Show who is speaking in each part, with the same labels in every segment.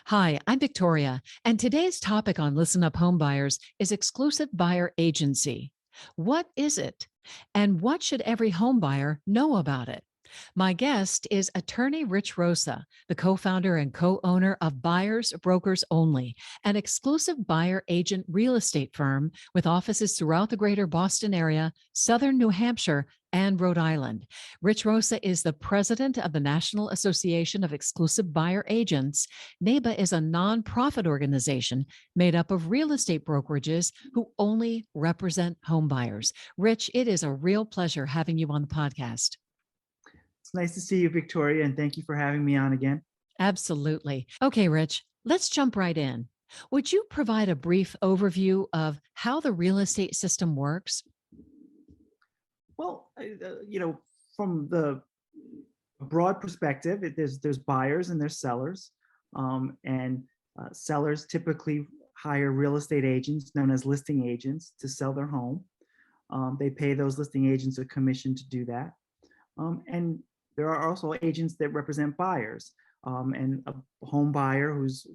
Speaker 1: Hi, I'm Victoria, and today's topic on Listen Up Home Buyers is exclusive buyer agency. What is it? And what should every home buyer know about it? My guest is attorney Rich Rosa, the co founder and co owner of Buyers Brokers Only, an exclusive buyer agent real estate firm with offices throughout the greater Boston area, southern New Hampshire, and Rhode Island. Rich Rosa is the president of the National Association of Exclusive Buyer Agents. NAEBA is a nonprofit organization made up of real estate brokerages who only represent home buyers. Rich, it is a real pleasure having you on the podcast.
Speaker 2: It's nice to see you, Victoria, and thank you for having me on again.
Speaker 1: Absolutely. Okay, Rich, let's jump right in. Would you provide a brief overview of how the real estate system works?
Speaker 2: Well, from the broad perspective, there's buyers and there's sellers, and sellers typically hire real estate agents known as listing agents to sell their home. They pay those listing agents a commission to do that, and there are also agents that represent buyers. And a home buyer who's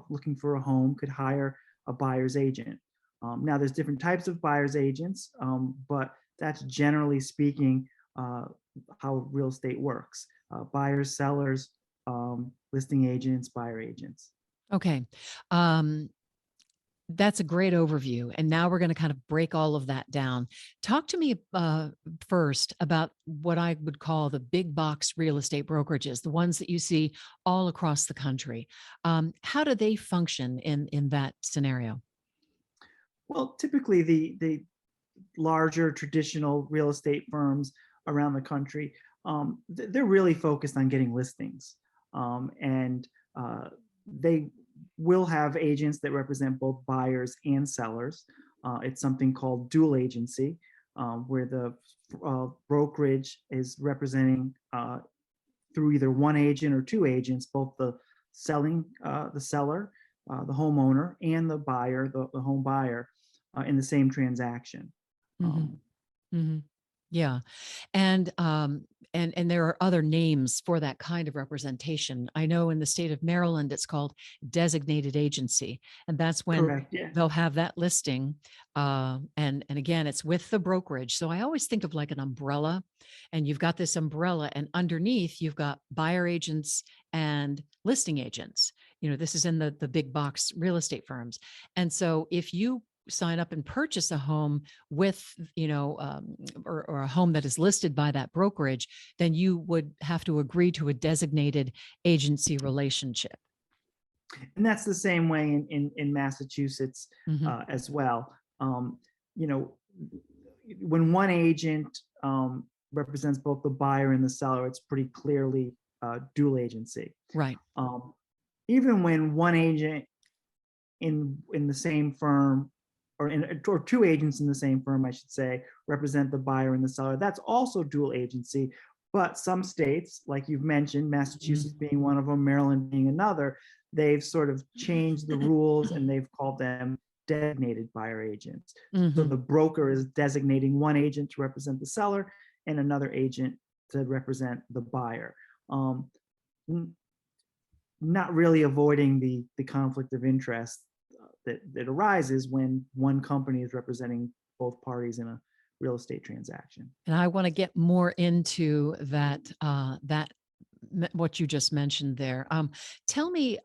Speaker 2: looking for a home could hire a buyer's agent. Now, there's different types of buyer's agents, but that's generally speaking how real estate works. Buyers, sellers, listing agents, buyer agents.
Speaker 1: Okay. Um, That's a great overview. And now we're going to kind of break all of that down. Talk to me first about what I would call the big box real estate brokerages, the ones that you see all across the country. How do they function in that scenario?
Speaker 2: Well, typically the larger traditional real estate firms around the country, they're really focused on getting listings, and they will have agents that represent both buyers and sellers. It's something called dual agency, where the brokerage is representing through either one agent or two agents, both the seller, the homeowner, and the buyer, the home buyer, in the same transaction.
Speaker 1: Hmm.
Speaker 2: Um,
Speaker 1: Hmm. Yeah. And there are other names for that kind of representation. I know in the state of Maryland, it's called designated agency. And that's when
Speaker 2: Correct. Yeah.
Speaker 1: they'll have that listing. And again, it's with the brokerage. So I always think of like an umbrella, and you've got this umbrella, and underneath you've got buyer agents and listing agents. This is in the big box real estate firms. And so if you sign up and purchase a home with, or a home that is listed by that brokerage, then you would have to agree to a designated agency relationship.
Speaker 2: And that's the same way in Massachusetts
Speaker 1: Hmm.
Speaker 2: as well. You know, when one agent represents both the buyer and the seller, it's pretty clearly dual agency.
Speaker 1: Right.
Speaker 2: Um, Even when one agent in the same firm, or two agents in the same firm, I should say, represent the buyer and the seller, that's also dual agency. But some states, like you've mentioned, Massachusetts being one of them, Maryland being another, they've sort of changed the rules and they've called them designated buyer agents. So
Speaker 1: Hmm.
Speaker 2: the broker is designating one agent to represent the seller and another agent to represent the buyer. Um, Not really avoiding the conflict of interest that arises when one company is representing both parties in a real estate transaction.
Speaker 1: And I want to get more into what you just mentioned there. Tell me,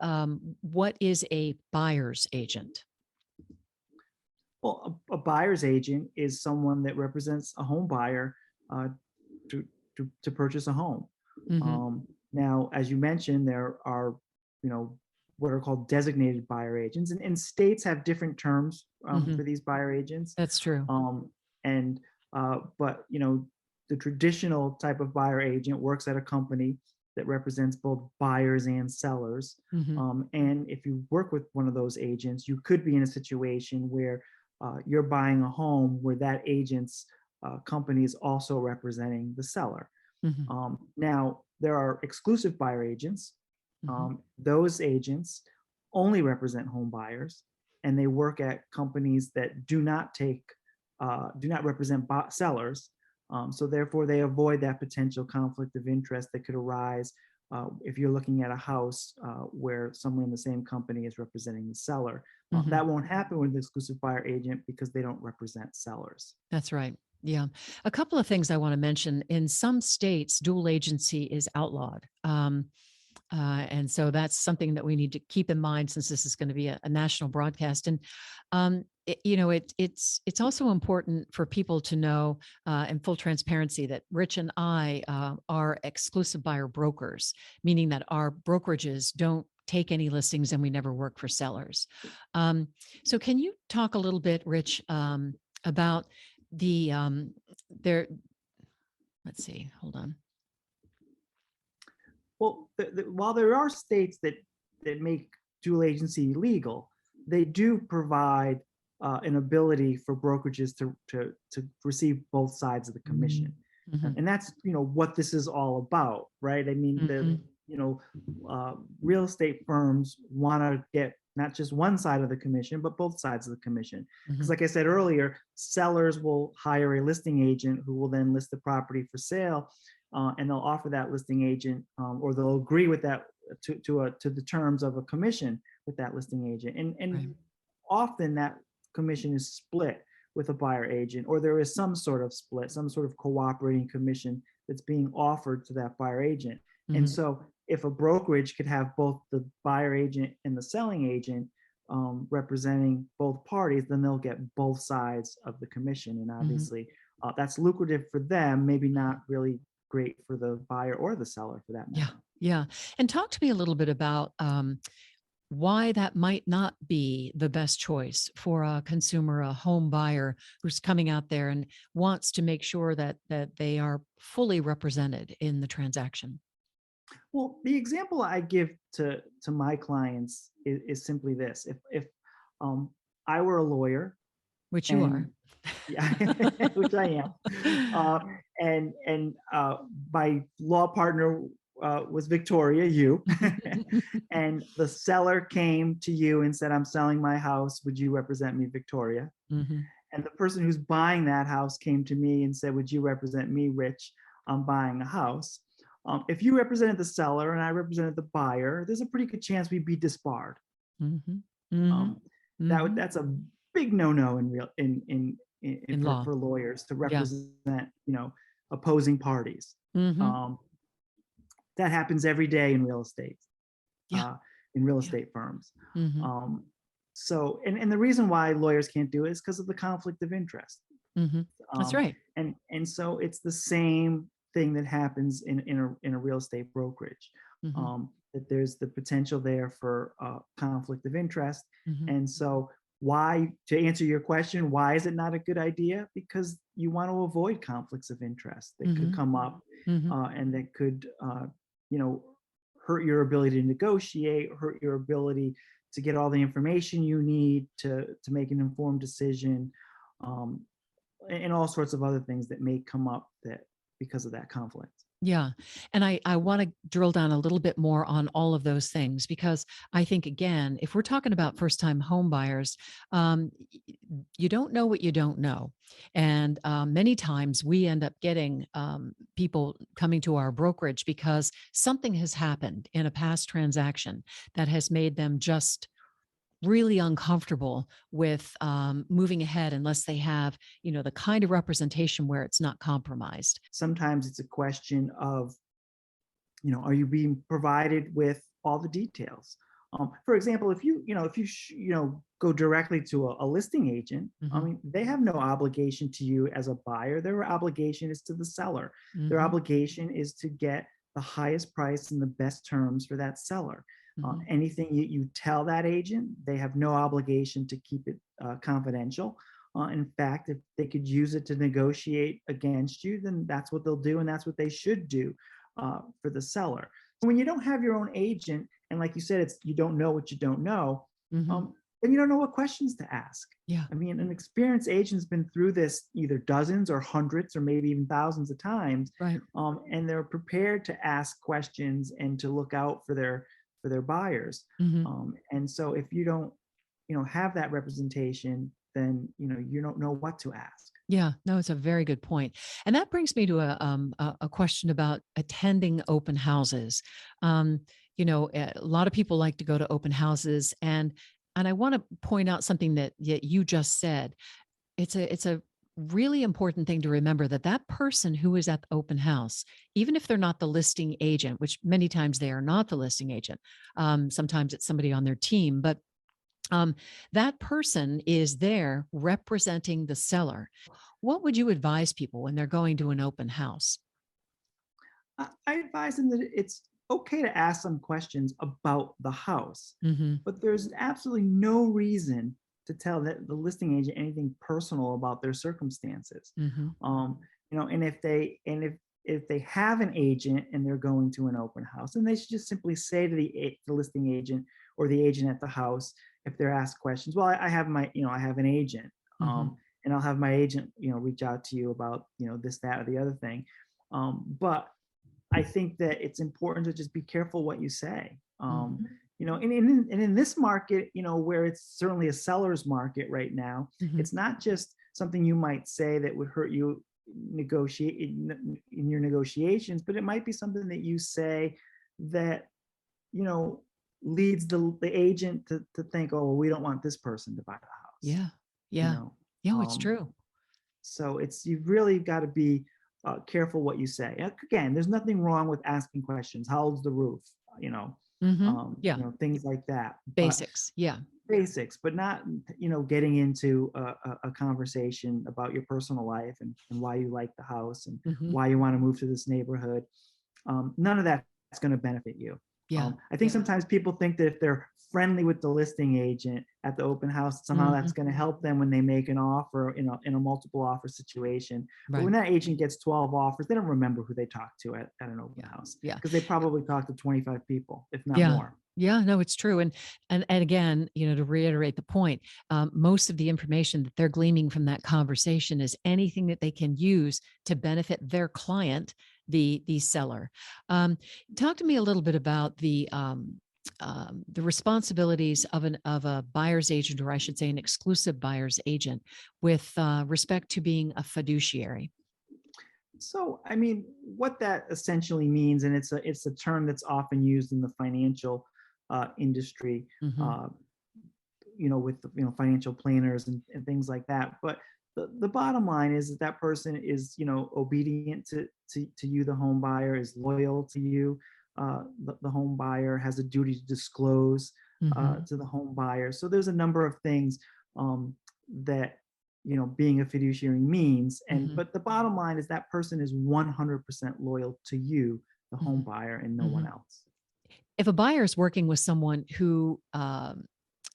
Speaker 1: what is a buyer's agent?
Speaker 2: Well, a buyer's agent is someone that represents a home buyer uh, to, to purchase a home.
Speaker 1: Hmm.
Speaker 2: Now, as you mentioned, there are, what are called designated buyer agents, and states have different terms
Speaker 1: Hmm.
Speaker 2: for these buyer agents.
Speaker 1: That's true.
Speaker 2: Um, and but the traditional type of buyer agent works at a company that represents both buyers and sellers.
Speaker 1: Hmm.
Speaker 2: And if you work with one of those agents, you could be in a situation where you're buying a home where that agent's company is also representing the seller.
Speaker 1: Hmm.
Speaker 2: Now, there are exclusive buyer agents.
Speaker 1: Hmm.
Speaker 2: Those agents only represent home buyers, and they work at companies that do not represent sellers. So therefore, they avoid that potential conflict of interest that could arise if you're looking at a house where someone in the same company is representing the seller.
Speaker 1: Mhm.
Speaker 2: That won't happen with the exclusive buyer agent because they don't represent sellers.
Speaker 1: That's right. Yeah. A couple of things I want to mention. In some states, dual agency is outlawed. And so that's something that we need to keep in mind since this is going to be a national broadcast. And, it's also important for people to know in full transparency that Rich and I are exclusive buyer brokers, meaning that our brokerages don't take any listings and we never work for sellers. So can you talk a little bit, Rich, about the there, let's see, hold on.
Speaker 2: Well, while there are states that make dual agency legal, they do provide an ability for brokerages to receive both sides of the commission,
Speaker 1: Mhm.
Speaker 2: and that's what this is all about, right? I mean,
Speaker 1: Mhm.
Speaker 2: real estate firms want to get not just one side of the commission, but both sides of the commission. Because,
Speaker 1: Mhm.
Speaker 2: like I said earlier, sellers will hire a listing agent who will then list the property for sale, and they'll offer that listing agent, or they'll agree with that to the terms of a commission with that listing agent, and
Speaker 1: Right.
Speaker 2: often that commission is split with a buyer agent, or there is some sort of split, some sort of cooperating commission that's being offered to that buyer agent. And
Speaker 1: Mhm.
Speaker 2: so if a brokerage could have both the buyer agent and the selling agent representing both parties, then they'll get both sides of the commission. And
Speaker 1: Mhm.
Speaker 2: obviously, that's lucrative for them, maybe not really great for the buyer or the seller for that
Speaker 1: Yeah.
Speaker 2: matter.
Speaker 1: Yeah. And talk to me a little bit about why that might not be the best choice for a consumer, a home buyer who's coming out there and wants to make sure that they are fully represented in the transaction,
Speaker 2: Well, the example I give to my clients is simply this: if um, I were a lawyer,
Speaker 1: which you are.
Speaker 2: and yeah, which I am, and my law partner was Victoria, you, and the seller came to you and said, "I'm selling my house. Would you represent me, Victoria?"
Speaker 1: Mhm.
Speaker 2: And the person who's buying that house came to me and said, "Would you represent me, Rich? I'm buying a house." If you represented the seller and I represented the buyer, there's a pretty good chance we'd be disbarred.
Speaker 1: Mhm. Mhm.
Speaker 2: Um,
Speaker 1: Mhm.
Speaker 2: that's a big no-no
Speaker 1: In law.
Speaker 2: for lawyers to
Speaker 1: Yeah.
Speaker 2: represent, opposing parties.
Speaker 1: Mhm.
Speaker 2: Um, that happens every day in real estate,
Speaker 1: Yeah.
Speaker 2: uh, in real
Speaker 1: Yeah.
Speaker 2: estate firms.
Speaker 1: Mhm.
Speaker 2: Um, so, and the reason why lawyers can't do it is because of the conflict of interest.
Speaker 1: Mhm. That's
Speaker 2: Um,
Speaker 1: right.
Speaker 2: and so it's the same thing that happens in a real estate brokerage.
Speaker 1: Mhm.
Speaker 2: That there's the potential there for conflict of interest.
Speaker 1: Mhm.
Speaker 2: And so why, to answer your question, why is it not a good idea? Because you want to avoid conflicts of interest that could
Speaker 1: Mhm.
Speaker 2: come up,
Speaker 1: Mhm.
Speaker 2: and that could, you know, hurt your ability to negotiate, hurt your ability to get all the information you need to make an informed decision. Um, and all sorts of other things that may come up that because of that conflict.
Speaker 1: Yeah. And I want to drill down a little bit more on all of those things because I think, again, if we're talking about first time home buyers, you don't know what you don't know. And many times we end up getting people coming to our brokerage because something has happened in a past transaction that has made them just really uncomfortable with moving ahead unless they have, the kind of representation where it's not compromised.
Speaker 2: Sometimes it's a question of, are you being provided with all the details? For example, if you go directly to a listing agent, I
Speaker 1: Hmm.
Speaker 2: mean, they have no obligation to you as a buyer. Their obligation is to the seller. Their
Speaker 1: Hmm.
Speaker 2: obligation is to get the highest price and the best terms for that seller.
Speaker 1: Hmm.
Speaker 2: Anything you tell that agent, they have no obligation to keep it confidential. In fact, if they could use it to negotiate against you, then that's what they'll do, and that's what they should do for the seller. When you don't have your own agent, and like you said, it's you don't know what you don't know,
Speaker 1: Hmm.
Speaker 2: then you don't know what questions to ask.
Speaker 1: Yeah.
Speaker 2: I mean, an experienced agent's been through this either dozens or hundreds or maybe even thousands of times,
Speaker 1: Right.
Speaker 2: and they're prepared to ask questions and to look out for their buyers.
Speaker 1: Hmm.
Speaker 2: And so if you don't, have that representation, then you don't know what to ask.
Speaker 1: Yeah, no, it's a very good point. And that brings me to a question about attending open houses. A lot of people like to go to open houses, and I want to point out something that you just said. It's a really important thing to remember, that person who is at the open house, even if they're not the listing agent, which many times they are not the listing agent, sometimes it's somebody on their team, but that person is there representing the seller. What would you advise people when they're going to an open house?
Speaker 2: I advise them that it's okay to ask some questions about the house,
Speaker 1: Mm-hmm.
Speaker 2: but there's absolutely no reason to tell the listing agent anything personal about their circumstances.
Speaker 1: Mm-hmm.
Speaker 2: And if they have an agent and they're going to an open house, then they should just simply say to the listing agent or the agent at the house, if they're asked questions, well, I have I have an agent,
Speaker 1: Mm-hmm.
Speaker 2: and I'll have my agent, reach out to you about, this, that, or the other thing. But I think that it's important to just be careful what you say.
Speaker 1: Mm-hmm.
Speaker 2: And in this market, where it's certainly a seller's market right now,
Speaker 1: Mm-hmm.
Speaker 2: it's not just something you might say that would hurt you negotiate in your negotiations, but it might be something that you say that, you know, leads the agent to think, oh, well, we don't want this person to buy the house,
Speaker 1: Yeah.
Speaker 2: you
Speaker 1: Yeah.
Speaker 2: know.
Speaker 1: Yeah, it's
Speaker 2: Um,
Speaker 1: true.
Speaker 2: so you've really got to be careful what you say. Again, there's nothing wrong with asking questions. How old's the roof?
Speaker 1: Mm-hmm. Yeah.
Speaker 2: Things like that. But
Speaker 1: Basics. Yeah.
Speaker 2: basics, but not, getting into a conversation about your personal life and why you like the house and
Speaker 1: Mm-hmm.
Speaker 2: why you want to move to this neighborhood. None of that's going to benefit you.
Speaker 1: Yeah.
Speaker 2: I think sometimes people think that if they're friendly with the listing agent at the open house, somehow
Speaker 1: Mm-hmm.
Speaker 2: that's going to help them when they make an offer in a multiple offer situation. But
Speaker 1: Right.
Speaker 2: when that agent gets 12 offers, they don't remember who they talked to at an open
Speaker 1: Yeah.
Speaker 2: house,
Speaker 1: Yeah.
Speaker 2: because they probably talked to 25 people, if not
Speaker 1: Yeah.
Speaker 2: more.
Speaker 1: Yeah, no, it's true. And again, to reiterate the point, most of the information that they're gleaning from that conversation is anything that they can use to benefit their client, the seller. Talk to me a little bit about the responsibilities of a buyer's agent, or I should say, an exclusive buyer's agent, with respect to being a fiduciary.
Speaker 2: So, I mean, what that essentially means, and it's a term that's often used in the financial industry,
Speaker 1: Mm-hmm.
Speaker 2: uh, with financial planners and things like that. But the bottom line is that person is, obedient to you, the home buyer, is loyal to you. The home buyer has a duty to disclose
Speaker 1: Mm-hmm.
Speaker 2: to the home buyer. So there's a number of things that being a fiduciary means.
Speaker 1: Mm-hmm.
Speaker 2: But the bottom line is that person is 100% loyal to you, the home
Speaker 1: Mm-hmm.
Speaker 2: buyer, and no
Speaker 1: Mm-hmm.
Speaker 2: one else.
Speaker 1: If a buyer is working with someone who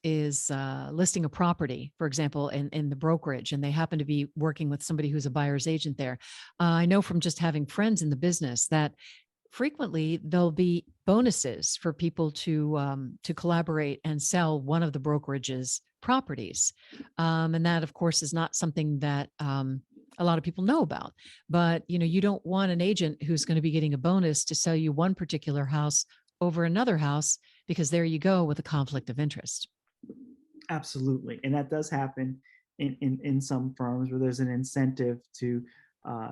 Speaker 1: is listing a property, for example, in the brokerage, and they happen to be working with somebody who's a buyer's agent there, I know from just having friends in the business that frequently there'll be bonuses for people to collaborate and sell one of the brokerage's properties, and that, of course, is not something that a lot of people know about. But you don't want an agent who's going to be getting a bonus to sell you one particular house over another house, because there you go with a conflict of interest.
Speaker 2: Absolutely. And that does happen in some firms where there's an incentive to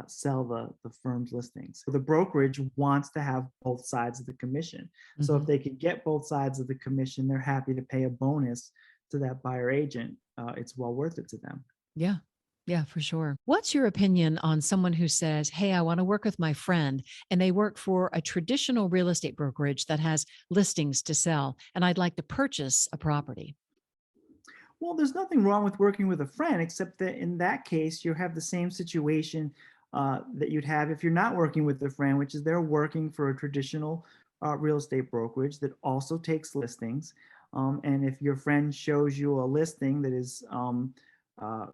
Speaker 2: sell the firm's listings. The brokerage wants to have both sides of the commission. So if
Speaker 1: Mm-hmm.
Speaker 2: they could get both sides of the commission, they're happy to pay a bonus to that buyer agent. It's well worth it to them.
Speaker 1: Yeah. Yeah, for sure. What's your opinion on someone who says, hey, I want to work with my friend, and they work for a traditional real estate brokerage that has listings to sell, and I'd like to purchase a property?
Speaker 2: Well, there's nothing wrong with working with a friend, except that in that case, you have the same situation that you'd have if you're not working with a friend, which is they're working for a traditional real estate brokerage that also takes listings. And if your friend shows you a listing that is uh,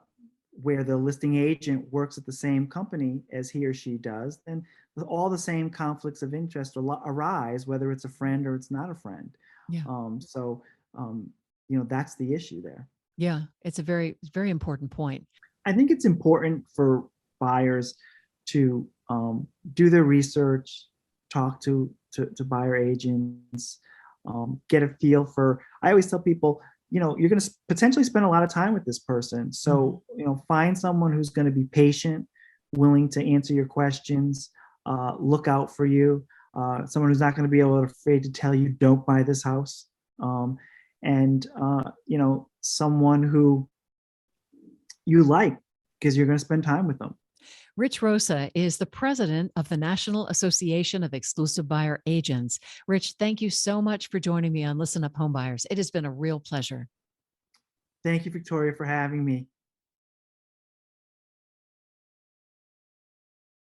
Speaker 2: where the listing agent works at the same company as he or she does, then all the same conflicts of interest arise, whether it's a friend or it's not a friend.
Speaker 1: Yeah.
Speaker 2: So, that's the issue there.
Speaker 1: Yeah. It's a very, very important point.
Speaker 2: I think it's important for buyers to do their research, talk to buyer agents, get a feel for. I always tell people, you're going to potentially spend a lot of time with this person. So, find someone who's going to be patient, willing to answer your questions, look out for you, someone who's not going to be afraid to tell you, don't buy this house. And someone who you like because you're going to spend time with them.
Speaker 1: Rich Rosa is the president of the National Association of Exclusive Buyer Agents. Rich, thank you so much for joining me on Listen Up Homebuyers. It has been a real pleasure.
Speaker 2: Thank you, Victoria, for having me.